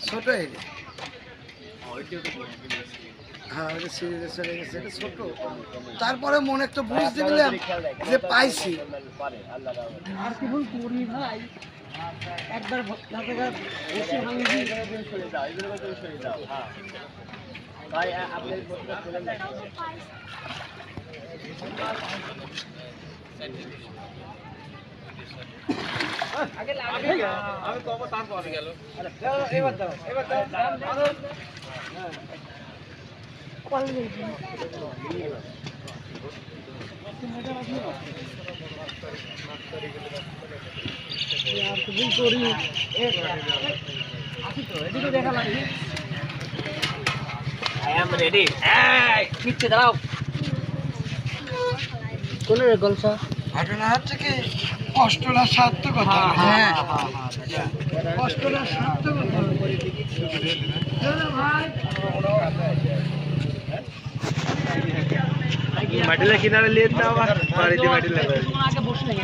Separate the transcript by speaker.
Speaker 1: ছোট হ্যাঁ চলে গেছে, এটা ছোট। তারপরে মনে একটা বুঝতে দিলাম যে পাইছি। আর কি ভুল করি ভাই, একবার ভাই আপনি আমি কব তারপরে গেল। এবার দাও, এবার দাও। দাঁড়াও কোন গলসা ঘটনা হচ্ছে কি, কষ্টটা সার্থকতা। হ্যাঁ কষ্টটা সার্থকতা। মাটিলা কিনারে নিয়ে দাও, বাড়িতে মাটিলা আগে বসে লেগে